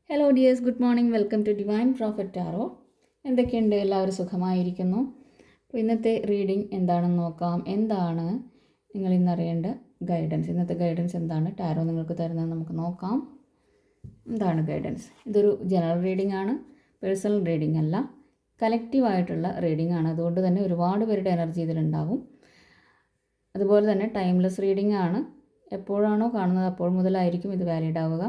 Hello dears, good morning. Welcome to Divine Prophet Tarot. എന്തൊക്കെയുണ്ട്? എല്ലാവരും സുഖമായിരിക്കുന്നു. അപ്പോൾ ഇന്നത്തെ റീഡിംഗ് എന്താണെന്ന് നോക്കാം. എന്താണ് നിങ്ങൾ ഇന്നറിയേണ്ട ഗൈഡൻസ്? ഇന്നത്തെ ഗൈഡൻസ് എന്താണ് ടാറോ നിങ്ങൾക്ക് തരുന്നത് നമുക്ക് നോക്കാം. എന്താണ് ഗൈഡൻസ്? ഇതൊരു ജനറൽ റീഡിംഗ് ആണ്, പേഴ്സണൽ റീഡിംഗ് അല്ല, കലക്റ്റീവായിട്ടുള്ള റീഡിംഗ് ആണ്. അതുകൊണ്ട് തന്നെ ഒരുപാട് പേരുടെ എനർജി ഇതിലുണ്ടാവും. അതുപോലെ തന്നെ ടൈംലെസ് റീഡിംഗ് ആണ്. എപ്പോഴാണോ കാണുന്നത് അപ്പോൾ മുതലായിരിക്കും ഇത് വാലിഡ് ആവുക.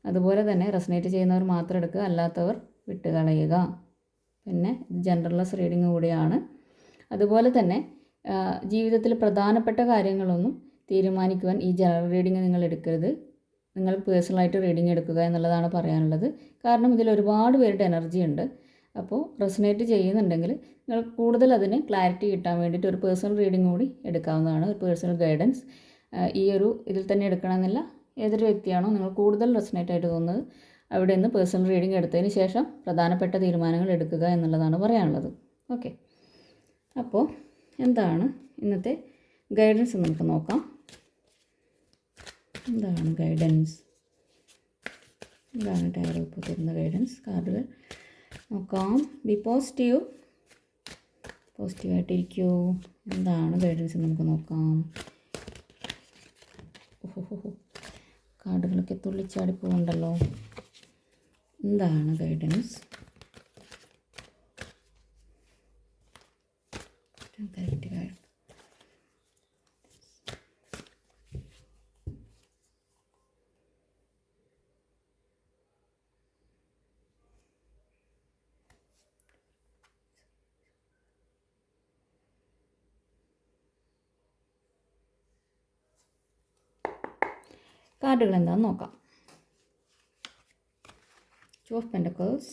അതുപോലെ തന്നെ റെസനേറ്റ് ചെയ്യുന്നവർ മാത്രം എടുക്കുക, അല്ലാത്തവർ വിട്ടുകളയുക. പിന്നെ ജനറൽലെസ് റീഡിംഗ് കൂടിയാണ്. അതുപോലെ തന്നെ ജീവിതത്തിൽ പ്രധാനപ്പെട്ട കാര്യങ്ങളൊന്നും തീരുമാനിക്കുവാൻ ഈ ജനറൽ റീഡിംഗ് നിങ്ങൾ എടുക്കരുത്. നിങ്ങൾ പേഴ്സണലായിട്ട് റീഡിംഗ് എടുക്കുക എന്നുള്ളതാണ് പറയാനുള്ളത്. കാരണം ഇതിൽ ഒരുപാട് പേരുടെ എനർജി ഉണ്ട്. അപ്പോൾ റെസനേറ്റ് ചെയ്യുന്നുണ്ടെങ്കിൽ നിങ്ങൾ കൂടുതൽ അതിന് ക്ലാരിറ്റി കിട്ടാൻ വേണ്ടിയിട്ട് ഒരു പേഴ്സണൽ റീഡിംഗ് കൂടി എടുക്കാവുന്നതാണ്. ഒരു പേഴ്സണൽ ഗൈഡൻസ് ഈ ഒരു ഇതിൽ തന്നെ എടുക്കണമെന്നില്ല. ഏതൊരു വ്യക്തിയാണോ നിങ്ങൾ കൂടുതൽ റെസനേറ്റ് ആയിട്ട് തോന്നുന്നത് അവിടെ നിന്ന് പേഴ്സണൽ റീഡിംഗ് എടുത്തതിന് ശേഷം പ്രധാനപ്പെട്ട തീരുമാനങ്ങൾ എടുക്കുക എന്നുള്ളതാണ് പറയാനുള്ളത്. ഓക്കെ, അപ്പോൾ എന്താണ് ഇന്നത്തെ ഗൈഡൻസ് നമുക്ക് നോക്കാം. എന്താണ് ഗൈഡൻസ്? എന്താണ് ടാറോ ഇപ്പോൾ തരുന്ന ഗൈഡൻസ്? കാർഡുകൾ നോക്കാം. ബി പോസിറ്റീവ്, പോസിറ്റീവായിട്ടിരിക്കൂ. എന്താണ് ഗൈഡൻസ് നമുക്ക് നോക്കാം. ഓഹോ, കാർഡുകളൊക്കെ തുള്ളിച്ചാടി പോകുന്നുണ്ടല്ലോ. എന്താണ് ഗൈഡൻസ്? കാർഡുകൾ എന്താണെന്ന് നോക്കാം. Two of Pentacles,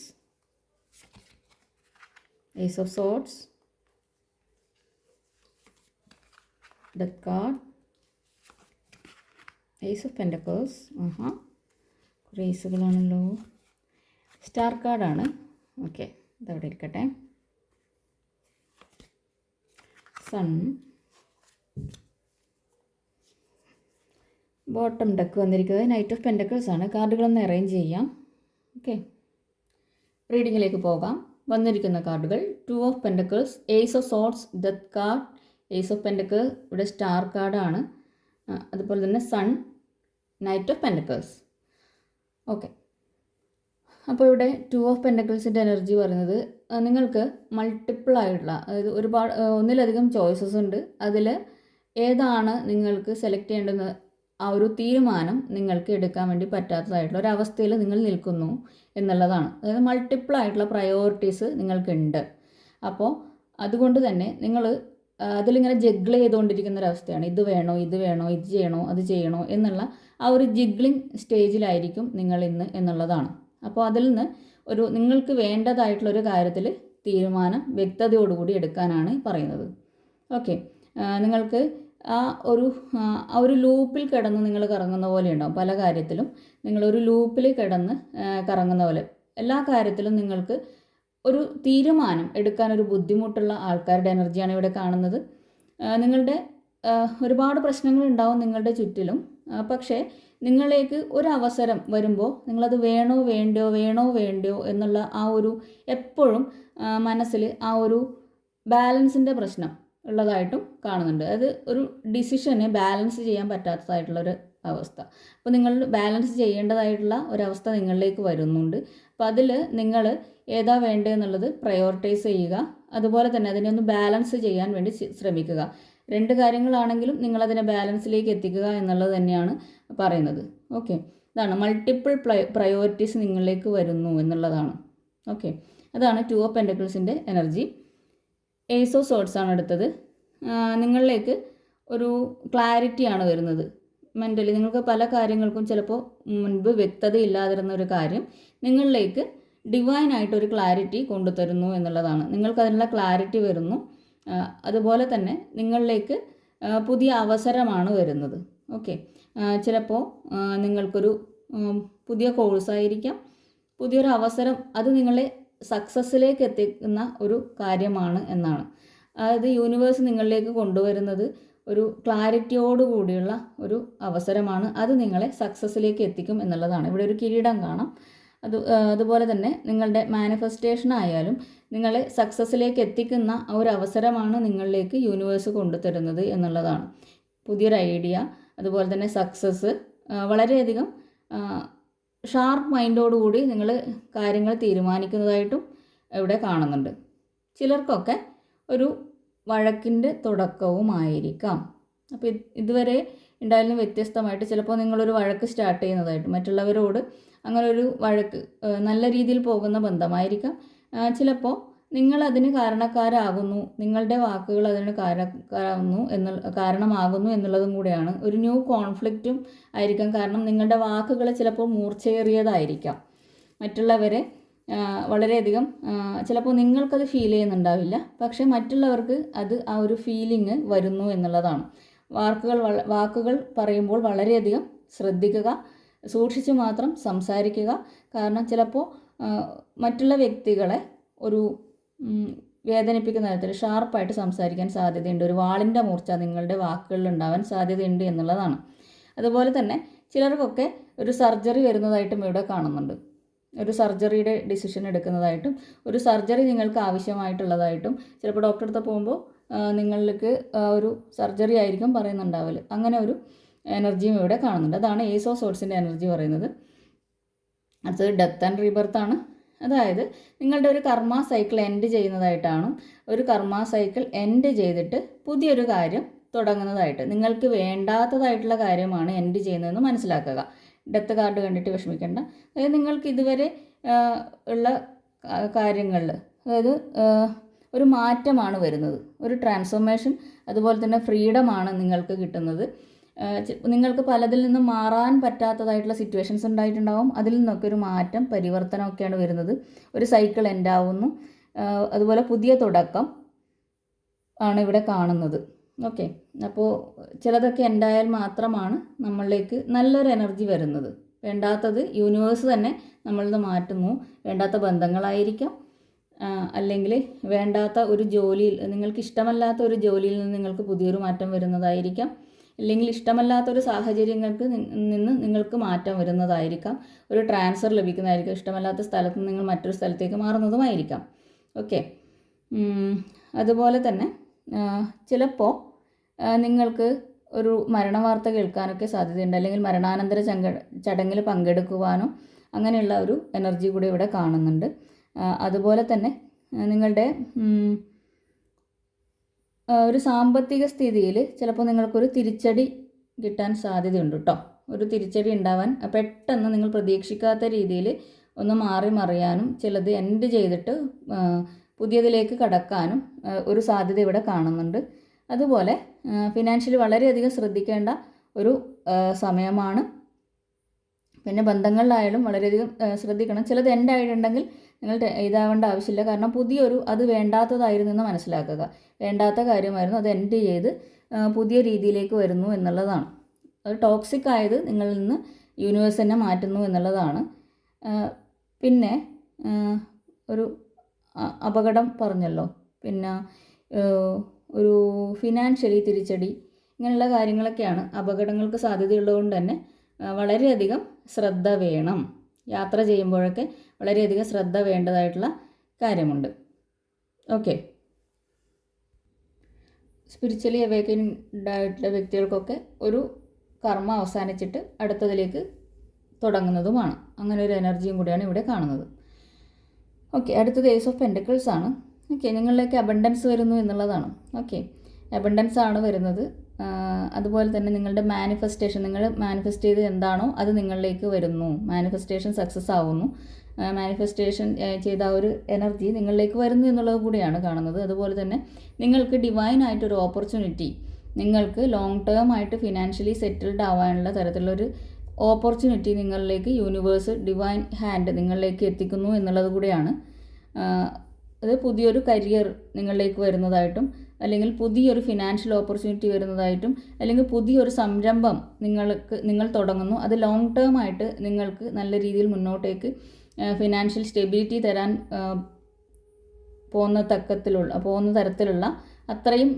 Ace of Swords, Death card, Ace of Pentacles. കുറേ ഏസുകളാണല്ലോ. സ്റ്റാർ കാർഡാണ്. ഓക്കെ, ഇതവിടെ ഇരിക്കട്ടെ. സൺ, ബോട്ടം ഡെക്ക് വന്നിരിക്കുന്നത് നൈറ്റ് ഓഫ് പെൻറ്റക്കിൾസ് ആണ്. കാർഡുകളൊന്ന് അറേഞ്ച് ചെയ്യാം. ഓക്കെ, റീഡിങ്ങിലേക്ക് പോകാം. വന്നിരിക്കുന്ന കാർഡുകൾ two of pentacles, ace of swords, death card, ace of pentacle, ഇവിടെ സ്റ്റാർ കാർഡാണ്. അതുപോലെ തന്നെ sun, knight of pentacles. Okay, അപ്പോൾ ഇവിടെ ടു ഓഫ് പെൻറ്റക്കിൾസിൻ്റെ എനർജി പറയുന്നത് നിങ്ങൾക്ക് മൾട്ടിപ്പിൾ ആയിട്ടുള്ള, അതായത് ഒരുപാട് ഒന്നിലധികം ചോയ്സസ് ഉണ്ട്. അതിൽ ഏതാണ് നിങ്ങൾക്ക് സെലക്ട് ചെയ്യേണ്ടതെന്ന് ആ ഒരു തീരുമാനം നിങ്ങൾക്ക് എടുക്കാൻ വേണ്ടി പറ്റാത്തതായിട്ടുള്ള ഒരവസ്ഥയിൽ നിങ്ങൾ നിൽക്കുന്നു എന്നുള്ളതാണ്. അതായത് മൾട്ടിപ്പിൾ ആയിട്ടുള്ള പ്രയോറിറ്റീസ് നിങ്ങൾക്കുണ്ട്. അപ്പോൾ അതുകൊണ്ട് തന്നെ നിങ്ങൾ അതിലിങ്ങനെ ജഗ്ഗിൾ ചെയ്തുകൊണ്ടിരിക്കുന്ന ഒരവസ്ഥയാണ്. ഇത് വേണോ, ഇത് വേണോ, ഇത് ചെയ്യണോ, അത് ചെയ്യണോ എന്നുള്ള ആ ഒരു ജിഗ്ലിംഗ് സ്റ്റേജിലായിരിക്കും നിങ്ങൾ ഇന്ന് എന്നുള്ളതാണ്. അപ്പോൾ അതിൽ നിന്ന് ഒരു നിങ്ങൾക്ക് വേണ്ടതായിട്ടുള്ളൊരു കാര്യത്തിൽ തീരുമാനം വ്യക്തതയോടുകൂടി എടുക്കാനാണ് പറയുന്നത്. ഓക്കെ, നിങ്ങൾക്ക് ആ ഒരു ലൂപ്പിൽ കിടന്ന് നിങ്ങൾ കറങ്ങുന്ന പോലെ ഉണ്ടാവും. പല കാര്യത്തിലും നിങ്ങളൊരു ലൂപ്പിൽ കിടന്ന് കറങ്ങുന്ന പോലെ എല്ലാ കാര്യത്തിലും നിങ്ങൾക്ക് ഒരു തീരുമാനം എടുക്കാനൊരു ബുദ്ധിമുട്ടുള്ള ആൾക്കാരുടെ എനർജിയാണ് ഇവിടെ കാണുന്നത്. നിങ്ങളുടെ ഒരുപാട് പ്രശ്നങ്ങൾ ഉണ്ടാവും നിങ്ങളുടെ ചുറ്റിലും. പക്ഷേ നിങ്ങളിലേക്ക് ഒരു അവസരം വരുമ്പോൾ നിങ്ങളത് വേണോ വേണ്ടയോ എന്നുള്ള ആ ഒരു എപ്പോഴും മനസ്സിൽ ആ ഒരു ബാലൻസിൻ്റെ പ്രശ്നം ഉള്ളതായിട്ടും കാണുന്നുണ്ട്. അത് ഒരു ഡിസിഷനെ ബാലൻസ് ചെയ്യാൻ പറ്റാത്തതായിട്ടുള്ളൊരു അവസ്ഥ. അപ്പോൾ നിങ്ങൾ ബാലൻസ് ചെയ്യേണ്ടതായിട്ടുള്ള ഒരവസ്ഥ നിങ്ങളിലേക്ക് വരുന്നുണ്ട്. അപ്പോൾ അതിൽ നിങ്ങൾ ഏതാ വേണ്ടതെന്നുള്ളത് പ്രയോറിറ്റൈസ് ചെയ്യുക. അതുപോലെ തന്നെ അതിനെ ഒന്ന് ബാലൻസ് ചെയ്യാൻ വേണ്ടി ശ്രമിക്കുക. രണ്ട് കാര്യങ്ങളാണെങ്കിലും നിങ്ങളതിനെ ബാലൻസിലേക്ക് എത്തിക്കുക എന്നുള്ളത് തന്നെയാണ് പറയുന്നത്. ഓക്കെ, ഇതാണ് മൾട്ടിപ്പിൾ പ്രയോറിറ്റീസ് നിങ്ങളിലേക്ക് വരുന്നു എന്നുള്ളതാണ്. ഓക്കെ, അതാണ് ടു ഓഫ് പെൻറ്റക്കിൾസിൻ്റെ എനർജി. ഏസ് ഓഫ് സോർട്സ് ആണ് എടുത്തത്. നിങ്ങളിലേക്ക് ഒരു ക്ലാരിറ്റിയാണ് വരുന്നത്. മെൻ്റലി നിങ്ങൾക്ക് പല കാര്യങ്ങൾക്കും ചിലപ്പോൾ മുൻപ് വ്യക്തതയില്ലാതിരുന്ന ഒരു കാര്യം നിങ്ങളിലേക്ക് ഡിവൈനായിട്ടൊരു ക്ലാരിറ്റി കൊണ്ടുതരുന്നു എന്നുള്ളതാണ്. നിങ്ങൾക്കതിനുള്ള ക്ലാരിറ്റി വരുന്നു. അതുപോലെ തന്നെ നിങ്ങളിലേക്ക് പുതിയ അവസരമാണ് വരുന്നത്. ഓക്കെ, ചിലപ്പോൾ നിങ്ങൾക്കൊരു പുതിയ കോഴ്സായിരിക്കാം, പുതിയൊരു അവസരം, അത് നിങ്ങളെ സക്സസ്സിലേക്ക് എത്തിക്കുന്ന ഒരു കാര്യമാണ് എന്നാണ്. അതായത് യൂണിവേഴ്സ് നിങ്ങളിലേക്ക് കൊണ്ടുവരുന്നത് ഒരു ക്ലാരിറ്റിയോട് കൂടിയുള്ള ഒരു അവസരമാണ്. അത് നിങ്ങളെ സക്സസ്സിലേക്ക് എത്തിക്കും എന്നുള്ളതാണ്. ഇവിടെ ഒരു കിരീടം കാണാം. അതുപോലെ തന്നെ നിങ്ങളുടെ മാനിഫെസ്റ്റേഷൻ ആയാലും നിങ്ങളെ സക്സസ്സിലേക്ക് എത്തിക്കുന്ന ഒരു അവസരമാണ് നിങ്ങളിലേക്ക് യൂണിവേഴ്സ് കൊണ്ടുതരുന്നത് എന്നുള്ളതാണ്. പുതിയൊരു ഐഡിയ, അതുപോലെ തന്നെ സക്സസ്, വളരെയധികം ഷാർപ്പ് മൈൻഡോടുകൂടി നിങ്ങൾ കാര്യങ്ങൾ തീരുമാനിക്കുന്നതായിട്ടും ഇവിടെ കാണുന്നുണ്ട്. ചിലർക്കൊക്കെ ഒരു വഴക്കിൻ്റെ തുടക്കവുമായിരിക്കാം. അപ്പോൾ ഇതുവരെ ഉണ്ടായിരുന്ന വ്യത്യസ്തമായിട്ട് ചിലപ്പോൾ നിങ്ങളൊരു വഴക്ക് സ്റ്റാർട്ട് ചെയ്യുന്നതായിട്ട്, മറ്റുള്ളവരോട് അങ്ങനെ ഒരു വഴക്ക് നല്ല രീതിയിൽ പോകുന്ന ബന്ധമായിരിക്കാം. ചിലപ്പോൾ നിങ്ങൾ അതിന് കാരണക്കാരാകുന്നു, നിങ്ങളുടെ വാക്കുകൾ അതിന് കാരണമാകുന്നു എന്നുള്ളതും കൂടെയാണ്. ഒരു ന്യൂ കോൺഫ്ലിക്റ്റും ആയിരിക്കാം. കാരണം നിങ്ങളുടെ വാക്കുകൾ ചിലപ്പോൾ മൂർച്ചയേറിയതായിരിക്കാം. മറ്റുള്ളവരെ വളരെയധികം ചിലപ്പോൾ നിങ്ങൾക്കത് ഫീൽ ചെയ്യുന്നുണ്ടാവില്ല, പക്ഷേ മറ്റുള്ളവർക്ക് അത് ആ ഒരു ഫീലിംഗ് വരുന്നു എന്നുള്ളതാണ്. വാക്കുകൾ പറയുമ്പോൾ വളരെയധികം ശ്രദ്ധിക്കുക, സൂക്ഷിച്ച് മാത്രം സംസാരിക്കുക. കാരണം ചിലപ്പോൾ മറ്റുള്ള വ്യക്തികളെ ഒരു വേദനിപ്പിക്കുന്ന തരത്തിൽ ഷാർപ്പായിട്ട് സംസാരിക്കാൻ സാധ്യതയുണ്ട്. ഒരു വാളിൻ്റെ മൂർച്ച നിങ്ങളുടെ വാക്കുകളിൽ ഉണ്ടാവാൻ സാധ്യതയുണ്ട് എന്നുള്ളതാണ്. അതുപോലെ തന്നെ ചിലർക്കൊക്കെ ഒരു സർജറി വരുന്നതായിട്ടും ഇവിടെ കാണുന്നുണ്ട്. ഒരു സർജറിയുടെ ഡിസിഷൻ എടുക്കുന്നതായിട്ടും, ഒരു സർജറി നിങ്ങൾക്ക് ആവശ്യമായിട്ടുള്ളതായിട്ടും, ചിലപ്പോൾ ഡോക്ടറെ അടുത്ത് പോകുമ്പോൾ നിങ്ങൾക്ക് ഒരു സർജറി ആയിരിക്കും പറയുന്നുണ്ടാവില്ല. അങ്ങനെ ഒരു എനർജിയും ഇവിടെ കാണുന്നുണ്ട്. അതാണ് ഏസ് ഓഫ് സോർട്സിൻ്റെ എനർജി പറയുന്നത്. അത് ഡെത്ത് ആൻഡ് റീബർത്ത് ആണ്. അതായത് നിങ്ങളുടെ ഒരു കർമ്മ സൈക്കിൾ എൻഡ് ചെയ്യുന്നതായിട്ടാണ്. ഒരു കർമ്മ സൈക്കിൾ എൻഡ് ചെയ്തിട്ട് പുതിയൊരു കാര്യം തുടങ്ങുന്നതായിട്ട്, നിങ്ങൾക്ക് വേണ്ടാത്തതായിട്ടുള്ള കാര്യമാണ് എൻഡ് ചെയ്യുന്നതെന്ന് മനസ്സിലാക്കുക. ഡെത്ത് കാർഡ് കണ്ടിട്ട് വിഷമിക്കേണ്ട. അതായത് നിങ്ങൾക്ക് ഇതുവരെ ഉള്ള കാര്യങ്ങളിൽ, അതായത് ഒരു മാറ്റമാണ് വരുന്നത്, ഒരു ട്രാൻസ്ഫോർമേഷൻ, അതുപോലെ തന്നെ ഫ്രീഡമാണ് നിങ്ങൾക്ക് കിട്ടുന്നത്. നിങ്ങൾക്ക് പലതിൽ നിന്നും മാറാൻ പറ്റാത്തതായിട്ടുള്ള സിറ്റുവേഷൻസ് ഉണ്ടായിട്ടുണ്ടാവും. അതിൽ നിന്നൊക്കെ ഒരു മാറ്റം, പരിവർത്തനമൊക്കെയാണ് വരുന്നത്. ഒരു സൈക്കിൾ എൻഡാവുന്നു. അതുപോലെ പുതിയ തുടക്കം ആണ് ഇവിടെ കാണുന്നത്. ഓക്കെ, അപ്പോൾ ചിലതൊക്കെ എൻഡായാൽ മാത്രമാണ് നമ്മളിലേക്ക് നല്ലൊരു എനർജി വരുന്നത്. വേണ്ടാത്തത് യൂണിവേഴ്സ് തന്നെ നമ്മളിൽ നിന്ന് മാറ്റുന്നു. വേണ്ടാത്ത ബന്ധങ്ങളായിരിക്കാം, അല്ലെങ്കിൽ വേണ്ടാത്ത ഒരു ജോലിയിൽ, നിങ്ങൾക്ക് ഇഷ്ടമല്ലാത്ത ഒരു ജോലിയിൽ നിന്ന് നിങ്ങൾക്ക് പുതിയൊരു മാറ്റം വരുന്നതായിരിക്കാം. അല്ലെങ്കിൽ ഇഷ്ടമല്ലാത്തൊരു സാഹചര്യങ്ങൾക്ക് നിന്ന് നിങ്ങൾക്ക് മാറ്റം വരുന്നതായിരിക്കാം. ഒരു ട്രാൻസ്ഫർ ലഭിക്കുന്നതായിരിക്കും. ഇഷ്ടമല്ലാത്ത സ്ഥലത്ത് നിന്ന് നിങ്ങൾ മറ്റൊരു സ്ഥലത്തേക്ക് മാറുന്നതുമായിരിക്കാം. ഓക്കെ, അതുപോലെ തന്നെ ചിലപ്പോൾ നിങ്ങൾക്ക് ഒരു മരണവാർത്ത കേൾക്കാനൊക്കെ സാധ്യതയുണ്ട്. അല്ലെങ്കിൽ മരണാനന്തര ചടങ്ങിൽ പങ്കെടുക്കുവാനോ അങ്ങനെയുള്ള ഒരു എനർജി കൂടി ഇവിടെ കാണുന്നുണ്ട്. അതുപോലെ തന്നെ നിങ്ങളുടെ ഒരു സാമ്പത്തിക സ്ഥിതിയിൽ ചിലപ്പോൾ നിങ്ങൾക്കൊരു തിരിച്ചടി കിട്ടാൻ സാധ്യതയുണ്ട് കേട്ടോ. ഒരു തിരിച്ചടി ഉണ്ടാവാൻ, പെട്ടെന്ന് നിങ്ങൾ പ്രതീക്ഷിക്കാത്ത രീതിയിൽ ഒന്ന് മാറി മറിയാനും, ചിലത് എൻഡ് ചെയ്തിട്ട് പുതിയതിലേക്ക് കടക്കാനും ഒരു സാധ്യത ഇവിടെ കാണുന്നുണ്ട്. അതുപോലെ ഫിനാൻഷ്യലി വളരെയധികം ശ്രദ്ധിക്കേണ്ട ഒരു സമയമാണ്. പിന്നെ ബന്ധങ്ങളിലായാലും വളരെയധികം ശ്രദ്ധിക്കണം. ചിലത് എൻഡ് ആയിട്ടുണ്ടെങ്കിൽ നിങ്ങൾ ഇതാവേണ്ട ആവശ്യമില്ല. കാരണം പുതിയൊരു, അത് വേണ്ടാത്തതായിരുന്നു എന്ന് മനസ്സിലാക്കുക. വേണ്ടാത്ത കാര്യമായിരുന്നു, അത് എൻഡ് ചെയ്ത് പുതിയ രീതിയിലേക്ക് വരുന്നു എന്നുള്ളതാണ്. അത് ടോക്സിക് ആയത് നിങ്ങളിൽ നിന്ന് യൂണിവേഴ്സ് തന്നെ മാറ്റുന്നു എന്നുള്ളതാണ്. പിന്നെ ഒരു അപകടം പറഞ്ഞല്ലോ, പിന്നെ ഒരു ഫിനാൻഷ്യലി തിരിച്ചടി, ഇങ്ങനെയുള്ള കാര്യങ്ങളൊക്കെയാണ്. അപകടങ്ങൾക്ക് സാധ്യതയുള്ളതുകൊണ്ട് തന്നെ വളരെയധികം ശ്രദ്ധ വേണം. യാത്ര ചെയ്യുമ്പോഴൊക്കെ വളരെയധികം ശ്രദ്ധ വേണ്ടതായിട്ടുള്ള കാര്യമുണ്ട്. ഓക്കെ, സ്പിരിച്വലി അവേക്കൻഡ് ആയിട്ടുള്ള വ്യക്തികൾക്കൊക്കെ ഒരു കർമ്മ അവസാനിച്ചിട്ട് അടുത്തതിലേക്ക് തുടങ്ങുന്നതുമാണ്. അങ്ങനെ ഒരു എനർജിയും കൂടിയാണ് ഇവിടെ കാണുന്നത്. ഓക്കെ, അടുത്തത് ഏസ് ഓഫ് പെൻറ്റക്കിൾസ് ആണ്. ഓക്കെ, നിങ്ങളിലേക്ക് അബണ്ടൻസ് വരുന്നു എന്നുള്ളതാണ്. ഓക്കെ, അബണ്ടൻസ് ആണ് വരുന്നത്. അതുപോലെ തന്നെ നിങ്ങളുടെ മാനിഫെസ്റ്റേഷൻ, നിങ്ങൾ മാനിഫെസ്റ്റ് ചെയ്ത് എന്താണോ അത് നിങ്ങളിലേക്ക് വരുന്നു. മാനിഫെസ്റ്റേഷൻ സക്സസ് ആവുന്നു. മാനിഫെസ്റ്റേഷൻ ചെയ്ത ഒരു എനർജി നിങ്ങളിലേക്ക് വരുന്നു എന്നുള്ളത് കൂടിയാണ് കാണുന്നത്. അതുപോലെ തന്നെ നിങ്ങൾക്ക് ഡിവൈൻ ആയിട്ടൊരു ഓപ്പർച്യൂണിറ്റി, നിങ്ങൾക്ക് ലോങ് ടേം ആയിട്ട് ഫിനാൻഷ്യലി സെറ്റിൽഡ് ആവാനുള്ള തരത്തിലുള്ളൊരു ഓപ്പർച്യൂണിറ്റി നിങ്ങളിലേക്ക് യൂണിവേഴ്സ് ഡിവൈൻ ഹാൻഡ് നിങ്ങളിലേക്ക് എത്തിക്കുന്നു എന്നുള്ളത് കൂടിയാണ്. അത് പുതിയൊരു കരിയർ നിങ്ങളിലേക്ക് വരുന്നതായിട്ടും, അല്ലെങ്കിൽ പുതിയൊരു ഫിനാൻഷ്യൽ ഓപ്പർച്യൂണിറ്റി വരുന്നതായിട്ടും, അല്ലെങ്കിൽ പുതിയൊരു സംരംഭം നിങ്ങൾ തുടങ്ങുന്നു. അത് ലോങ് ടേം ആയിട്ട് നിങ്ങൾക്ക് നല്ല രീതിയിൽ മുന്നോട്ടേക്ക് ഫിനാൻഷ്യൽ സ്റ്റെബിലിറ്റി തരാൻ പോകുന്ന തരത്തിലുള്ള അത്രയും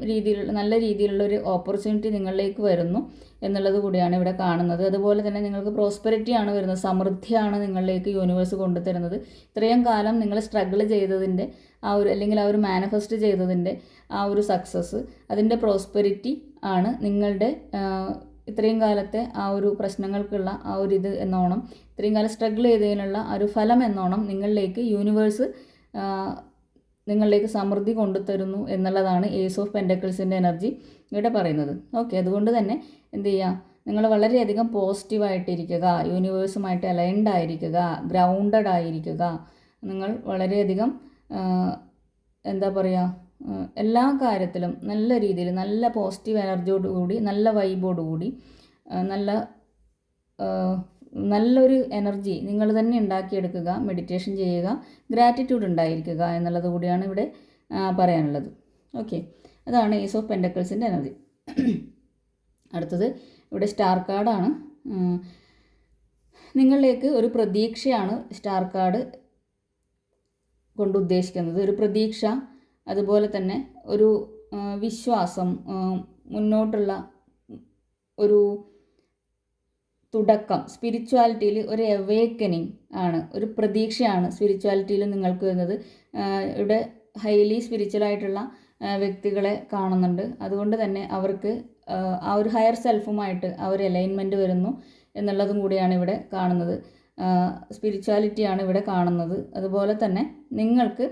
നല്ല രീതിയിലുള്ള ഒരു ഓപ്പർച്യൂണിറ്റി നിങ്ങളിലേക്ക് വരുന്നു എന്നുള്ളത് കൂടിയാണ് ഇവിടെ കാണുന്നത്. അതുപോലെ തന്നെ നിങ്ങൾക്ക് പ്രോസ്പെരിറ്റിയാണ് വരുന്നത്, സമൃദ്ധിയാണ് നിങ്ങളിലേക്ക് യൂണിവേഴ്സ് കൊണ്ടുതരുന്നത്. ഇത്രയും കാലം നിങ്ങൾ സ്ട്രഗിൾ ചെയ്തതിൻ്റെ അല്ലെങ്കിൽ ആ ഒരു മാനിഫെസ്റ്റ് ചെയ്തതിൻ്റെ ആ ഒരു സക്സസ്, അതിൻ്റെ പ്രോസ്പെരിറ്റി ആണ് നിങ്ങളുടെ ഇത്രയും കാലത്തെ ആ ഒരു പ്രശ്നങ്ങൾക്കുള്ള ആ ഒരു ഇത് എന്നോണം, ഇത്രയും കാലം സ്ട്രഗിൾ ചെയ്തതിനുള്ള ആ ഒരു ഫലം എന്നോണം നിങ്ങളിലേക്ക് യൂണിവേഴ്സ് നിങ്ങളിലേക്ക് സമൃദ്ധി കൊണ്ടുതരുന്നു എന്നുള്ളതാണ് ഏസ് ഓഫ് പെൻഡക്കിൾസിൻ്റെ എനർജി ഇവിടെ പറയുന്നത്. ഓക്കെ, അതുകൊണ്ട് തന്നെ എന്ത് ചെയ്യുക, നിങ്ങൾ വളരെയധികം പോസിറ്റീവായിട്ടിരിക്കുക, യൂണിവേഴ്സുമായിട്ട് അലൈൻഡ് ആയിരിക്കുക, ഗ്രൗണ്ടഡ് ആയിരിക്കുക. നിങ്ങൾ വളരെയധികം എന്താ പറയുക, എല്ലാ കാര്യത്തിലും നല്ല രീതിയിൽ നല്ല പോസിറ്റീവ് എനർജിയോടുകൂടി, നല്ല വൈബോടുകൂടി, നല്ലൊരു എനർജി നിങ്ങൾ തന്നെ ഉണ്ടാക്കിയെടുക്കുക, മെഡിറ്റേഷൻ ചെയ്യുക, ഗ്രാറ്റിറ്റ്യൂഡ് ഉണ്ടായിരിക്കുക എന്നുള്ളത് കൂടിയാണ് ഇവിടെ പറയാനുള്ളത്. ഓക്കെ, അതാണ് ഏസ് ഓഫ് പെൻഡക്കിൾസിൻ്റെ എനർജി. അടുത്തത് ഇവിടെ സ്റ്റാർ കാർഡാണ്. നിങ്ങളിലേക്ക് ഒരു പ്രതീക്ഷയാണ് സ്റ്റാർ കാർഡ് കൊണ്ട് ഉദ്ദേശിക്കുന്നത്. ഒരു പ്രതീക്ഷ, അതുപോലെ തന്നെ ഒരു വിശ്വാസം, മുന്നോട്ടുള്ള ഒരു തുടക്കം, സ്പിരിച്വാലിറ്റിയിൽ ഒരു അവേക്കനിങ് ആണ്, ഒരു പ്രതീക്ഷയാണ് സ്പിരിച്വാലിറ്റിയിൽ നിങ്ങൾക്ക് വരുന്നത്. ഇവിടെ ഹൈലി സ്പിരിച്വലായിട്ടുള്ള വ്യക്തികളെ കാണുന്നുണ്ട്. അതുകൊണ്ട് തന്നെ അവർക്ക് ആ ഒരു ഹയർ സെൽഫുമായിട്ട് ആ ഒരു അലൈൻമെൻറ്റ് വരുന്നു എന്നുള്ളതും കൂടിയാണ് ഇവിടെ കാണുന്നത്. സ്പിരിച്വാലിറ്റിയാണ് ഇവിടെ കാണുന്നത്. അതുപോലെ തന്നെ നിങ്ങൾക്ക്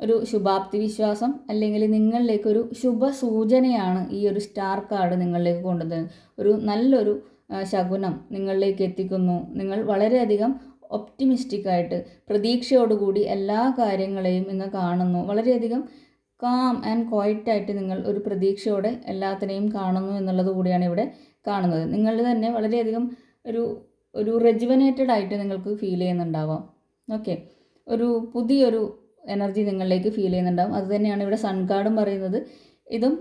ഒരു ശുഭാപ്തി വിശ്വാസം, അല്ലെങ്കിൽ നിങ്ങളിലേക്കൊരു ശുഭസൂചനയാണ് ഈ ഒരു സ്റ്റാർ കാർഡ് നിങ്ങളിലേക്ക് കൊണ്ടുവരുന്നത്. ഒരു നല്ലൊരു ശകുനം നിങ്ങളിലേക്ക് എത്തിക്കുന്നു. നിങ്ങൾ വളരെയധികം ഒപ്റ്റിമിസ്റ്റിക്കായിട്ട്, പ്രതീക്ഷയോടുകൂടി എല്ലാ കാര്യങ്ങളെയും ഇന്ന് കാണുന്നു. വളരെയധികം കാം ആൻഡ് ക്വയറ്റായിട്ട് നിങ്ങൾ ഒരു പ്രതീക്ഷയോടെ എല്ലാത്തിനെയും കാണുന്നു എന്നുള്ളത് കൂടിയാണ് ഇവിടെ കാണുന്നത്. നിങ്ങൾ തന്നെ വളരെയധികം ഒരു റെജുവനേറ്റഡ് ആയിട്ട് നിങ്ങൾക്ക് ഫീൽ ചെയ്യുന്നുണ്ടാവാം. ഓക്കെ, ഒരു പുതിയൊരു എനർജി നിങ്ങളിലേക്ക് ഫീൽ ചെയ്യുന്നുണ്ടാവും. അത് തന്നെയാണ് ഇവിടെ സൺ കാർഡും പറയുന്നത്. ഇതും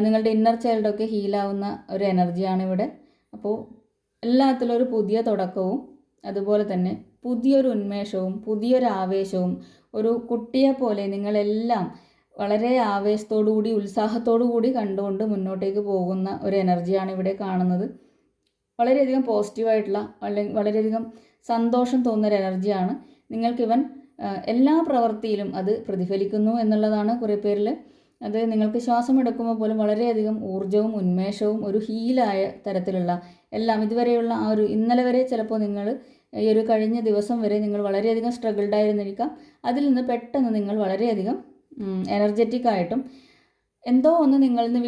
നിങ്ങളുടെ ഇന്നർ ചൈൽഡൊക്കെ ഹീലാവുന്ന ഒരു എനർജിയാണ് ഇവിടെ. അപ്പോൾ എല്ലാത്തിലും ഒരു പുതിയ തുടക്കവും, അതുപോലെ തന്നെ പുതിയൊരു ഉന്മേഷവും, പുതിയൊരു ആവേശവും, ഒരു കുട്ടിയെ പോലെ നിങ്ങളെല്ലാം വളരെ ആവേശത്തോടുകൂടി, ഉത്സാഹത്തോടുകൂടി കണ്ടുകൊണ്ട് മുന്നോട്ടേക്ക് പോകുന്ന ഒരു എനർജിയാണ് ഇവിടെ കാണുന്നത്. വളരെയധികം പോസിറ്റീവായിട്ടുള്ള, വളരെയധികം സന്തോഷം തോന്നുന്നൊരു എനർജിയാണ്. നിങ്ങൾക്കിവൻ എല്ലാ പ്രവൃത്തിയിലും അത് പ്രതിഫലിക്കുന്നു എന്നുള്ളതാണ് കുറേ പേരിൽ. അത് നിങ്ങൾക്ക് ശ്വാസം എടുക്കുമ്പോൾ പോലും വളരെയധികം ഊർജ്ജവും ഉന്മേഷവും, ഒരു ഹീലായ തരത്തിലുള്ള എല്ലാം, ഇതുവരെയുള്ള ആ ഒരു ഇന്നലെ വരെ ചിലപ്പോൾ നിങ്ങൾ ഈ ഒരു കഴിഞ്ഞ ദിവസം വരെ നിങ്ങൾ വളരെയധികം സ്ട്രഗിൾഡ് ആയിരുന്നിരിക്കാം. അതിൽ നിന്ന് പെട്ടെന്ന് നിങ്ങൾ വളരെയധികം എനർജറ്റിക് ആയിട്ടും, എന്തോ ഒന്ന് നിങ്ങളിൽ നിന്ന്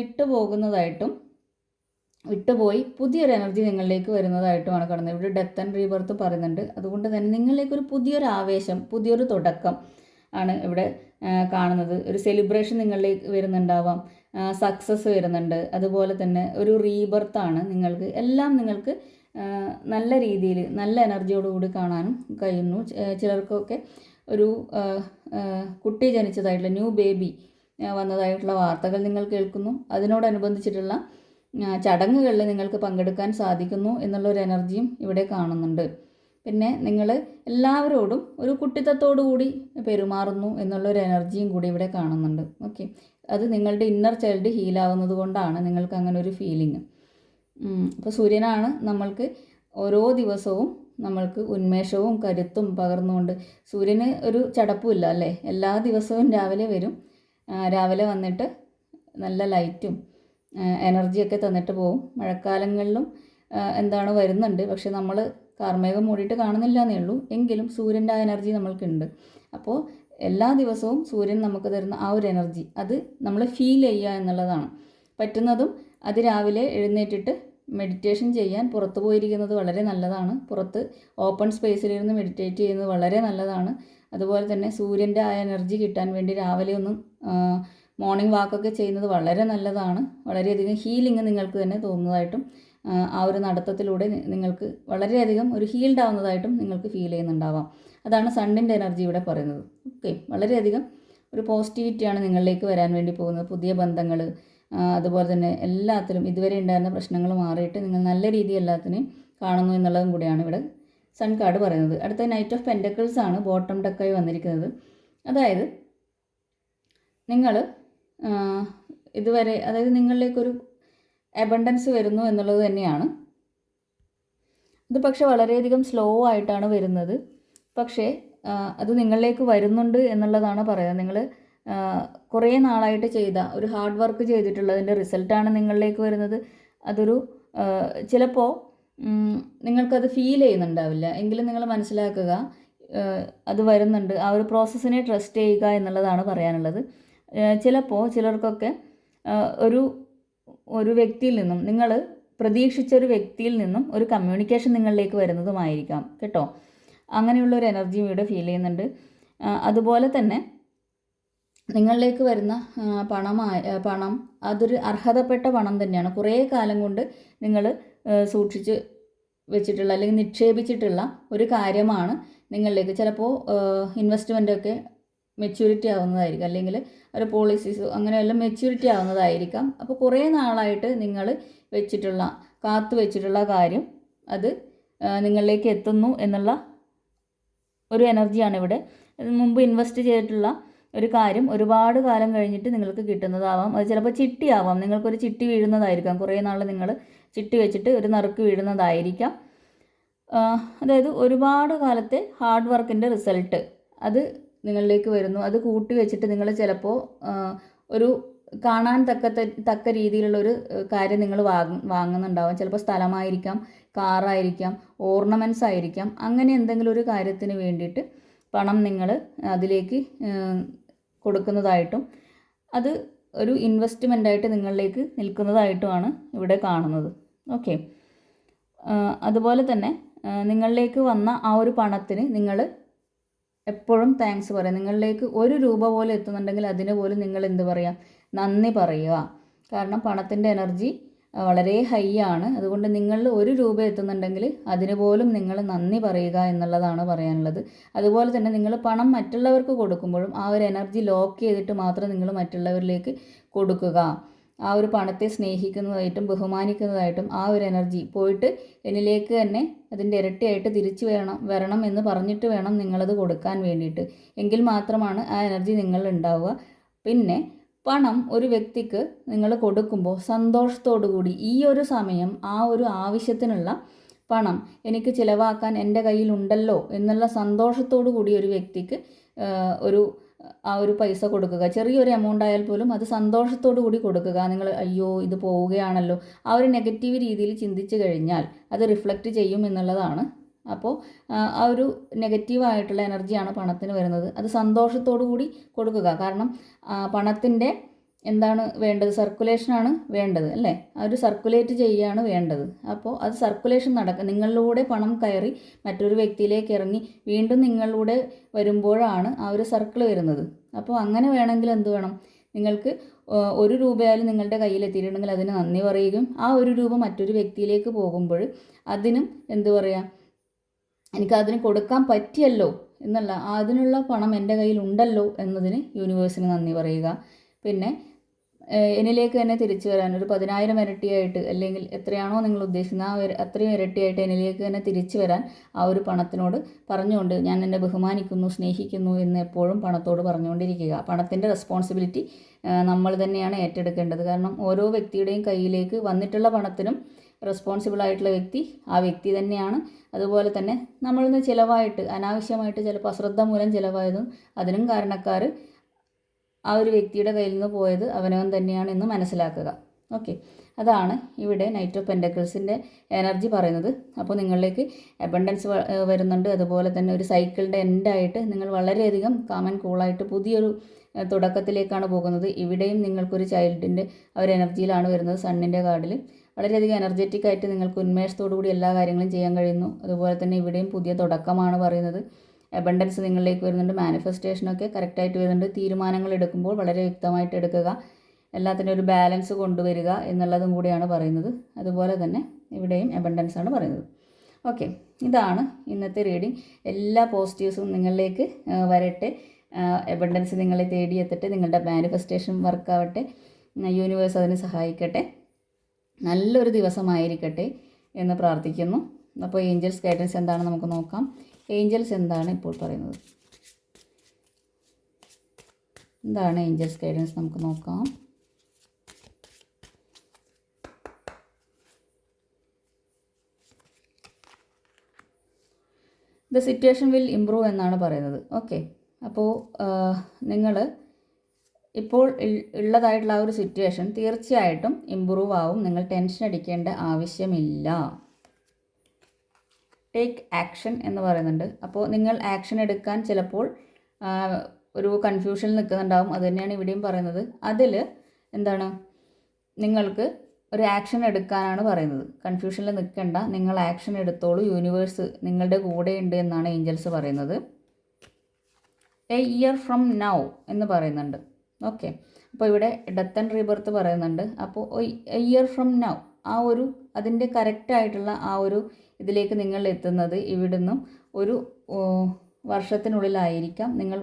വിട്ടുപോയി പുതിയൊരു എനർജി നിങ്ങളിലേക്ക് വരുന്നതായിട്ടുമാണ് കാണുന്നത്. ഇവിടെ ഡെത്ത് ആൻഡ് റീബർത്ത് പറയുന്നുണ്ട്. അതുകൊണ്ട് തന്നെ നിങ്ങളിലേക്കൊരു പുതിയൊരു ആവേശം, പുതിയൊരു തുടക്കം ആണ് ഇവിടെ കാണുന്നത്. ഒരു സെലിബ്രേഷൻ നിങ്ങളിലേക്ക് വരുന്നുണ്ടാവാം, സക്സസ് വരുന്നുണ്ട്, അതുപോലെ തന്നെ ഒരു റീബർത്താണ് നിങ്ങൾക്ക്. എല്ലാം നിങ്ങൾക്ക് നല്ല രീതിയിൽ, നല്ല എനർജിയോടുകൂടി കാണാനും കഴിയുന്നു. ചിലർക്കൊക്കെ ഒരു കുട്ടി ജനിച്ചതായിട്ടുള്ള ന്യൂ ബേബി വന്നതായിട്ടുള്ള വാർത്തകൾ നിങ്ങൾ കേൾക്കുന്നു. അതിനോടനുബന്ധിച്ചിട്ടുള്ള ചടങ്ങുകളിൽ നിങ്ങൾക്ക് പങ്കെടുക്കാൻ സാധിക്കുന്നു എന്നുള്ളൊരു എനർജിയും ഇവിടെ കാണുന്നുണ്ട്. പിന്നെ നിങ്ങൾ എല്ലാവരോടും ഒരു കുട്ടിത്തത്തോടു കൂടി പെരുമാറുന്നു എന്നുള്ളൊരു എനർജിയും കൂടി ഇവിടെ കാണുന്നുണ്ട്. ഓക്കെ, അത് നിങ്ങളുടെ ഇന്നർ ചൈൽഡ് ഹീലാവുന്നത് കൊണ്ടാണ് നിങ്ങൾക്ക് അങ്ങനെ ഒരു ഫീലിംഗ്. അപ്പോൾ സൂര്യനാണ് നമ്മൾക്ക് ഓരോ ദിവസവും നമ്മൾക്ക് ഉന്മേഷവും കരുത്തും പകർന്നുകൊണ്ട്. സൂര്യന് ഒരു ചടപ്പുമില്ല അല്ലേ, എല്ലാ ദിവസവും രാവിലെ വരും. രാവിലെ വന്നിട്ട് നല്ല ലൈറ്റും എനർജിയൊക്കെ തന്നിട്ട് പോകും. മഴക്കാലങ്ങളിലും വരുന്നുണ്ട്, പക്ഷെ നമ്മൾ കാർമേഘം മൂടിയിട്ട് കാണുന്നില്ല എന്നേ ഉള്ളൂ. എങ്കിലും സൂര്യൻ്റെ ആ എനർജി നമ്മൾക്കുണ്ട്. അപ്പോൾ എല്ലാ ദിവസവും സൂര്യൻ നമുക്ക് തരുന്ന ആ ഒരു എനർജി, അത് നമ്മൾ ഫീൽ ചെയ്യുക എന്നുള്ളതാണ്. പറ്റുന്നതും അതിരാവിലെ എഴുന്നേറ്റിട്ട് മെഡിറ്റേഷൻ ചെയ്യാൻ പുറത്ത് പോയിരിക്കുന്നത് വളരെ നല്ലതാണ്. പുറത്ത് ഓപ്പൺ സ്പേസിലിരുന്ന് മെഡിറ്റേറ്റ് ചെയ്യുന്നത് വളരെ നല്ലതാണ്. അതുപോലെ തന്നെ സൂര്യൻ്റെ ആ എനർജി കിട്ടാൻ വേണ്ടി രാവിലെ ഒന്ന് മോർണിംഗ് വാക്കൊക്കെ ചെയ്യുന്നത് വളരെ നല്ലതാണ്. വളരെയധികം ഹീലിംഗ് നിങ്ങൾക്ക് തന്നെ തോന്നുന്നതായിട്ടും, ആ ഒരു നടത്തത്തിലൂടെ നിങ്ങൾക്ക് വളരെയധികം ഒരു ഹീൽഡ് ആവുന്നതായിട്ടും നിങ്ങൾക്ക് ഫീൽ ചെയ്യുന്നുണ്ടാവാം. അതാണ് സണ്ണിൻ്റെ എനർജി ഇവിടെ പറയുന്നത്. ഓക്കെ, വളരെയധികം ഒരു പോസിറ്റിവിറ്റിയാണ് നിങ്ങളിലേക്ക് വരാൻ വേണ്ടി പോകുന്നത്. പുതിയ ബന്ധങ്ങൾ, അതുപോലെ തന്നെ എല്ലാത്തിലും ഇതുവരെ ഉണ്ടായിരുന്ന പ്രശ്നങ്ങൾ മാറിയിട്ട് നിങ്ങൾ നല്ല രീതിയിൽ എല്ലാത്തിനെയും കാണുന്നു എന്നുള്ളതും കൂടിയാണ് ഇവിടെ സൺ കാർഡ് പറയുന്നത്. അടുത്ത നൈറ്റ് ഓഫ് പെൻറ്റക്കിൾസ് ആണ് ബോട്ടം ഡെക്കായി വന്നിരിക്കുന്നത്. അതായത് നിങ്ങൾ ഇതുവരെ, അതായത് നിങ്ങളിലേക്കൊരു അബണ്ടൻസ് വരുന്നു എന്നുള്ളത് തന്നെയാണ്. ഇത് പക്ഷെ വളരെയധികം സ്ലോ ആയിട്ടാണ് വരുന്നത്. പക്ഷേ അത് നിങ്ങളിലേക്ക് വരുന്നുണ്ട് എന്നുള്ളതാണ് പറയുന്നത്. നിങ്ങൾ കുറേ നാളായിട്ട് ചെയ്ത ഒരു ഹാർഡ് വർക്ക് ചെയ്തിട്ടുള്ളതിൻ്റെ റിസൾട്ടാണ് നിങ്ങളിലേക്ക് വരുന്നത്. അതൊരു ചിലപ്പോൾ നിങ്ങൾക്കത് ഫീൽ ചെയ്യുന്നുണ്ടാവില്ല, എങ്കിലും നിങ്ങൾ മനസ്സിലാക്കുക അത് വരുന്നുണ്ട്. ആ ഒരു പ്രോസസ്സിനെ ട്രസ്റ്റ് ചെയ്യുക എന്നുള്ളതാണ് പറയാനുള്ളത്. ചിലപ്പോൾ ചിലർക്കൊക്കെ ഒരു വ്യക്തിയിൽ നിന്നും, നിങ്ങൾ പ്രതീക്ഷിച്ചൊരു വ്യക്തിയിൽ നിന്നും ഒരു കമ്മ്യൂണിക്കേഷൻ നിങ്ങളിലേക്ക് വരുന്നതുമായിരിക്കാം കേട്ടോ. അങ്ങനെയുള്ളൊരു എനർജിയും ഇവിടെ ഫീൽ ചെയ്യുന്നുണ്ട്. അതുപോലെ തന്നെ നിങ്ങളിലേക്ക് വരുന്ന പണം അതൊരു അർഹതപ്പെട്ട പണം തന്നെയാണ്. കുറേ കാലം കൊണ്ട് നിങ്ങൾ സൂക്ഷിച്ച് വെച്ചിട്ടുള്ള അല്ലെങ്കിൽ നിക്ഷേപിച്ചിട്ടുള്ള ഒരു കാര്യമാണ് നിങ്ങളിലേക്ക്. ചിലപ്പോൾ ഇൻവെസ്റ്റ്മെൻറ്റൊക്കെ മെച്യൂരിറ്റി ആവുന്നതായിരിക്കും, അല്ലെങ്കിൽ ഒരു പോളിസീസോ അങ്ങനെയെല്ലാം മെച്യൂരിറ്റി ആവുന്നതായിരിക്കാം. അപ്പോൾ കുറേ നാളായിട്ട് നിങ്ങൾ കാത്തു വെച്ചിട്ടുള്ള കാര്യം അത് നിങ്ങളിലേക്ക് എത്തുന്നു എന്നുള്ള ഒരു എനർജിയാണ് ഇവിടെ. മുമ്പ് ഇൻവെസ്റ്റ് ചെയ്തിട്ടുള്ള ഒരു കാര്യം ഒരുപാട് കാലം കഴിഞ്ഞിട്ട് നിങ്ങൾക്ക് കിട്ടുന്നതാവാം. അത് ചിലപ്പോൾ ചിട്ടിയാവാം, നിങ്ങൾക്കൊരു ചിട്ടി വീഴുന്നതായിരിക്കാം. കുറേ നാൾ നിങ്ങൾ ചിട്ടി വെച്ചിട്ട് ഒരു നറുക്ക് വീഴുന്നതായിരിക്കാം. അതായത് ഒരുപാട് കാലത്തെ ഹാർഡ് വർക്കിൻ്റെ റിസൾട്ട് അത് നിങ്ങളിലേക്ക് വരുന്നു. അത് കൂട്ടി വെച്ചിട്ട് നിങ്ങൾ ചിലപ്പോൾ ഒരു കാണാൻ തക്ക രീതിയിലുള്ളൊരു കാര്യം നിങ്ങൾ വാങ്ങുന്നുണ്ടാവും. ചിലപ്പോൾ സ്ഥലമായിരിക്കാം, കാറായിരിക്കാം, ഓർണമെൻറ്റ്സ് ആയിരിക്കാം. അങ്ങനെ എന്തെങ്കിലും ഒരു കാര്യത്തിന് വേണ്ടിയിട്ട് പണം നിങ്ങൾ അതിലേക്ക് കൊടുക്കുന്നതായിട്ടും അത് ഒരു ഇൻവെസ്റ്റ്മെൻ്റായിട്ട് നിങ്ങളിലേക്ക് നിൽക്കുന്നതായിട്ടുമാണ് ഇവിടെ കാണുന്നത്. ഓക്കെ. അതുപോലെ തന്നെ നിങ്ങളിലേക്ക് വന്ന ആ ഒരു പണത്തിന് നിങ്ങൾ എപ്പോഴും താങ്ക്സ് പറയുക. നിങ്ങളിലേക്ക് 1 രൂപ പോലും എത്തുന്നുണ്ടെങ്കിൽ അതിന് പോലും നിങ്ങൾ എന്ത് പറയുക, നന്ദി പറയുക. കാരണം പണത്തിൻ്റെ എനർജി വളരെ ഹൈ ആണ്. അതുകൊണ്ട് നിങ്ങൾ 1 രൂപ എത്തുന്നുണ്ടെങ്കിൽ അതിന് പോലും നിങ്ങൾ നന്ദി പറയുക എന്നുള്ളതാണ് പറയാനുള്ളത്. അതുപോലെ തന്നെ നിങ്ങൾ പണം മറ്റുള്ളവർക്ക് കൊടുക്കുമ്പോഴും ആ ഒരു എനർജി ലോക്ക് ചെയ്തിട്ട് മാത്രം നിങ്ങൾ മറ്റുള്ളവരിലേക്ക് കൊടുക്കുക. ആ ഒരു പണത്തെ സ്നേഹിക്കുന്നതായിട്ടും ബഹുമാനിക്കുന്നതായിട്ടും ആ ഒരു എനർജി പോയിട്ട് എന്നിലേക്ക് തന്നെ അതിൻ്റെ ഇരട്ടിയായിട്ട് തിരിച്ചു വരണം എന്ന് പറഞ്ഞിട്ട് വേണം നിങ്ങളത് കൊടുക്കാൻ വേണ്ടിയിട്ട്. എങ്കിൽ മാത്രമാണ് ആ എനർജി നിങ്ങളിൽ ഉണ്ടാവുക. പിന്നെ പണം ഒരു വ്യക്തിക്ക് നിങ്ങൾ കൊടുക്കുമ്പോൾ സന്തോഷത്തോടു കൂടി ഈ ഒരു സമയം ആ ഒരു ആവശ്യത്തിനുള്ള പണം എനിക്ക് ചിലവാക്കാൻ എൻ്റെ കയ്യിലുണ്ടല്ലോ എന്നുള്ള സന്തോഷത്തോടു കൂടി ഒരു വ്യക്തിക്ക് ആ ഒരു പൈസ കൊടുക്കുക. ചെറിയൊരു എമൗണ്ട് ആയാൽ പോലും അത് സന്തോഷത്തോടു കൂടി കൊടുക്കുക. നിങ്ങൾ അയ്യോ ഇത് പോവുകയാണല്ലോ, ആ ഒരു നെഗറ്റീവ് രീതിയിൽ ചിന്തിച്ചു കഴിഞ്ഞാൽ അത് റിഫ്ലക്റ്റ് ചെയ്യും എന്നുള്ളതാണ്. അപ്പോൾ ആ ഒരു നെഗറ്റീവായിട്ടുള്ള എനർജിയാണ് പണത്തിന് വരുന്നത്. അത് സന്തോഷത്തോടു കൂടി കൊടുക്കുക. കാരണം പണത്തിൻ്റെ എന്താണ് വേണ്ടത്, സർക്കുലേഷനാണ് വേണ്ടത് അല്ലേ. ആ ഒരു സർക്കുലേറ്റ് ചെയ്യുകയാണ് വേണ്ടത്. അപ്പോൾ അത് സർക്കുലേഷൻ നിങ്ങളിലൂടെ പണം കയറി മറ്റൊരു വ്യക്തിയിലേക്ക് ഇറങ്ങി വീണ്ടും നിങ്ങളിലൂടെ വരുമ്പോഴാണ് ആ ഒരു സർക്കിൾ വരുന്നത്. അപ്പോൾ അങ്ങനെ വേണമെങ്കിൽ എന്ത് വേണം, നിങ്ങൾക്ക് 1 രൂപയായാലും നിങ്ങളുടെ കയ്യിലെത്തിയിട്ടുണ്ടെങ്കിൽ അതിന് നന്ദി പറയുകയും ആ 1 രൂപ മറ്റൊരു വ്യക്തിയിലേക്ക് പോകുമ്പോൾ അതിനും എന്ത് പറയുക, എനിക്കതിന് കൊടുക്കാൻ പറ്റിയല്ലോ എന്നുള്ള അതിനുള്ള പണം എൻ്റെ കയ്യിലുണ്ടല്ലോ എന്നതിന് യൂണിവേഴ്സിന് നന്ദി പറയുക. പിന്നെ എന്നിലേക്ക് തന്നെ തിരിച്ചു വരാൻ ഒരു 10,000 ഇരട്ടിയായിട്ട്, അല്ലെങ്കിൽ എത്രയാണോ നിങ്ങൾ ഉദ്ദേശിക്കുന്നത് ആ അത്രയും ഇരട്ടിയായിട്ട് എന്നിലേക്ക് തന്നെ തിരിച്ചു വരാൻ ആ ഒരു പണത്തിനോട് പറഞ്ഞുകൊണ്ട് ഞാൻ എന്നെ ബഹുമാനിക്കുന്നു, സ്നേഹിക്കുന്നു എന്ന് എപ്പോഴും പണത്തോട് പറഞ്ഞുകൊണ്ടിരിക്കുക. പണത്തിൻ്റെ റെസ്പോൺസിബിലിറ്റി നമ്മൾ തന്നെയാണ് ഏറ്റെടുക്കേണ്ടത്. കാരണം ഓരോ വ്യക്തിയുടെയും കയ്യിലേക്ക് വന്നിട്ടുള്ള പണത്തിനും റെസ്പോൺസിബിൾ ആയിട്ടുള്ള വ്യക്തി ആ വ്യക്തി തന്നെയാണ്. അതുപോലെ തന്നെ നമ്മളിന്ന് ചിലവായിട്ട് അനാവശ്യമായിട്ട് ചിലപ്പോൾ അശ്രദ്ധ മൂലം ചിലവായതും അതിനും കാരണക്കാർ ആ ഒരു വ്യക്തിയുടെ കയ്യിൽ നിന്ന് പോയത് അവനവൻ തന്നെയാണ് എന്ന് മനസ്സിലാക്കുക. ഓക്കെ, അതാണ് ഇവിടെ നൈറ്റ് ഓഫ് പെൻറ്റക്കിൾസിൻ്റെ എനർജി പറയുന്നത്. അപ്പോൾ നിങ്ങളിലേക്ക് അബണ്ടൻസ് വരുന്നുണ്ട്. അതുപോലെ തന്നെ ഒരു സൈക്കിളിൻ്റെ എൻഡായിട്ട് നിങ്ങൾ വളരെയധികം കാം ആൻഡ് കൂളായിട്ട് പുതിയൊരു തുടക്കത്തിലേക്കാണ് പോകുന്നത്. ഇവിടെയും നിങ്ങൾക്കൊരു ചൈൽഡിൻ്റെ ആ ഒരു എനർജിയിലാണ് വരുന്നത്. സണ്ണിൻ്റെ കാർഡിൽ വളരെയധികം എനർജറ്റിക് ആയിട്ട് നിങ്ങൾക്ക് ഉന്മേഷത്തോടു കൂടി എല്ലാ കാര്യങ്ങളും ചെയ്യാൻ കഴിയുന്നു. അതുപോലെ തന്നെ ഇവിടെയും പുതിയ തുടക്കമാണ് പറയുന്നത്. അബണ്ടൻസ് നിങ്ങളിലേക്ക് വരുന്നുണ്ട്. മാനിഫെസ്റ്റേഷനൊക്കെ കറക്റ്റായിട്ട് വരുന്നുണ്ട്. തീരുമാനങ്ങൾ എടുക്കുമ്പോൾ വളരെ വ്യക്തമായിട്ട് എടുക്കുക, എല്ലാത്തിനും ഒരു ബാലൻസ് കൊണ്ടുവരിക എന്നുള്ളതും കൂടിയാണ് പറയുന്നത്. അതുപോലെ തന്നെ ഇവിടെയും അബണ്ടൻസ് ആണ് പറയുന്നത്. ഓക്കെ, ഇതാണ് ഇന്നത്തെ റീഡിംഗ്. എല്ലാ പോസിറ്റീവ്സും നിങ്ങളിലേക്ക് വരട്ടെ. അബണ്ടൻസ് നിങ്ങളെ തേടിയെത്തട്ടെ. നിങ്ങളുടെ മാനിഫെസ്റ്റേഷൻ വർക്കാവട്ടെ. യൂണിവേഴ്സ് അതിന് സഹായിക്കട്ടെ. നല്ലൊരു ദിവസമായിരിക്കട്ടെ എന്ന് പ്രാർത്ഥിക്കുന്നു. അപ്പോൾ ഏഞ്ചൽസ് ഗൈഡൻസ് എന്താണെന്ന് നമുക്ക് നോക്കാം. ഏഞ്ചൽസ് എന്താണ് ഇപ്പോൾ പറയുന്നത്? എന്താണ് ഏഞ്ചൽസ് ഗൈഡൻസ് നമുക്ക് നോക്കാം. ദ സിറ്റുവേഷൻ വിൽ ഇംപ്രൂവ് എന്നാണ് പറയുന്നത്. ഓക്കെ, അപ്പോൾ നിങ്ങൾ ഇപ്പോൾ ഉള്ളതായിട്ടുള്ള ആ ഒരു സിറ്റുവേഷൻ തീർച്ചയായിട്ടും ഇമ്പ്രൂവ് ആവും. നിങ്ങൾ ടെൻഷൻ അടിക്കേണ്ട ആവശ്യമില്ല. ടേക്ക് ആക്ഷൻ എന്ന് പറയുന്നുണ്ട്. അപ്പോൾ നിങ്ങൾ ആക്ഷൻ എടുക്കാൻ ചിലപ്പോൾ ഒരു കൺഫ്യൂഷനിൽ നിൽക്കുന്നുണ്ടാവും. അത് തന്നെയാണ് ഇവിടെയും പറയുന്നത്. അതിൽ എന്താണ്, നിങ്ങൾക്ക് ഒരു ആക്ഷൻ എടുക്കാനാണ് പറയുന്നത്. കൺഫ്യൂഷനിൽ നിൽക്കേണ്ട, നിങ്ങൾ ആക്ഷൻ എടുത്തോളൂ. യൂണിവേഴ്സ് നിങ്ങളുടെ കൂടെ ഉണ്ട് എന്നാണ് ഏഞ്ചൽസ് പറയുന്നത്. എ ഇയർ ഫ്രം നൗ എന്ന് പറയുന്നുണ്ട്. ഓക്കെ, അപ്പോൾ ഇവിടെ ഡെത്ത് ആൻഡ് റീബർത്ത് പറയുന്നുണ്ട്. അപ്പോൾ എ ഇയർ ഫ്രം നൗ, ആ ഒരു അതിൻ്റെ കറക്റ്റായിട്ടുള്ള ആ ഒരു ഇതിലേക്ക് നിങ്ങൾ എത്തുന്നത് ഇവിടുന്നും ഒരു വർഷത്തിനുള്ളിലായിരിക്കാം. നിങ്ങൾ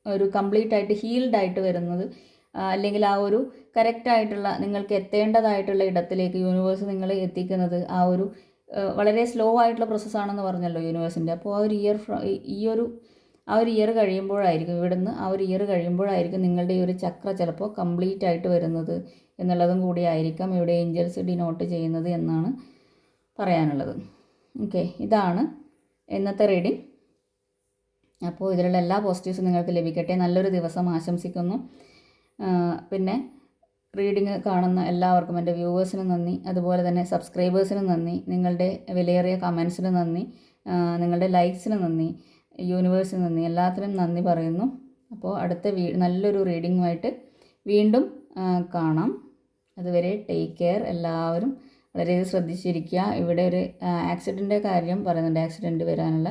ഒരു കംപ്ലീറ്റ് ആയിട്ട് ഹീൽഡ് ആയിട്ട് വരുന്നത്, അല്ലെങ്കിൽ ആ ഒരു കറക്റ്റായിട്ടുള്ള നിങ്ങൾക്ക് എത്തേണ്ടതായിട്ടുള്ള ഇടത്തിലേക്ക് യൂണിവേഴ്സ് നിങ്ങളെ എത്തിക്കുന്നത് ആ ഒരു വളരെ സ്ലോ ആയിട്ടുള്ള പ്രോസസ്സാണെന്ന് പറഞ്ഞല്ലോ യൂണിവേഴ്സിൻ്റെ. അപ്പോൾ ആ ഒരു ഇയർ കഴിയുമ്പോഴായിരിക്കും, ഇവിടുന്ന് ആ ഒരു ഇയർ കഴിയുമ്പോഴായിരിക്കും നിങ്ങളുടെ ഈ ഒരു ചക്ര ചിലപ്പോൾ കംപ്ലീറ്റ് ആയിട്ട് വരുന്നത് എന്നുള്ളതും കൂടി ആയിരിക്കാം ഇവിടെ ഏഞ്ചൽസ് ഡിനോട്ട് ചെയ്യുന്നത് എന്നാണ് പറയാനുള്ളത്. ഓക്കെ, ഇതാണ് ഇന്നത്തെ റീഡിംഗ്. അപ്പോൾ ഇതിലുള്ള എല്ലാ പോസിറ്റീവ്സും നിങ്ങൾക്ക് ലഭിക്കട്ടെ. നല്ലൊരു ദിവസം ആശംസിക്കുന്നു. പിന്നെ റീഡിങ് കാണുന്ന എല്ലാവർക്കും, എൻ്റെ വ്യൂവേഴ്സിനും നന്ദി, അതുപോലെ തന്നെ സബ്സ്ക്രൈബേഴ്സിനും നന്ദി, നിങ്ങളുടെ വിലയേറിയ കമൻസിന് നന്ദി, നിങ്ങളുടെ ലൈക്സിന് നന്ദി, യൂണിവേഴ്സിന് നന്ദി, എല്ലാത്തിനും നന്ദി പറയുന്നു. അപ്പോൾ അടുത്ത നല്ലൊരു റീഡിങ്ങുമായിട്ട് വീണ്ടും കാണാം. അതുവരെ ടേക്ക് കെയർ. എല്ലാവരും വളരെയധികം ശ്രദ്ധിച്ചിരിക്കുക. ഇവിടെ ഒരു ആക്സിഡൻ്റ് കാര്യം പറയുന്നുണ്ട്, ആക്സിഡൻറ്റ് വരാനുള്ള,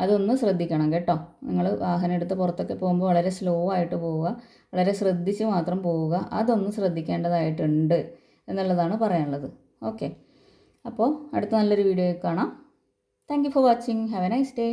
അതൊന്ന് ശ്രദ്ധിക്കണം കേട്ടോ. നിങ്ങൾ വാഹനം എടുത്ത് പുറത്തൊക്കെ പോകുമ്പോൾ വളരെ സ്ലോ ആയിട്ട് പോവുക, വളരെ ശ്രദ്ധിച്ച് മാത്രം പോവുക, അതൊന്ന് ശ്രദ്ധിക്കേണ്ടതായിട്ടുണ്ട് എന്നുള്ളതാണ് പറയാനുള്ളത്. ഓക്കെ, അപ്പോൾ അടുത്ത നല്ലൊരു വീഡിയോ കാണാം. Thank you for watching. Have A nice day.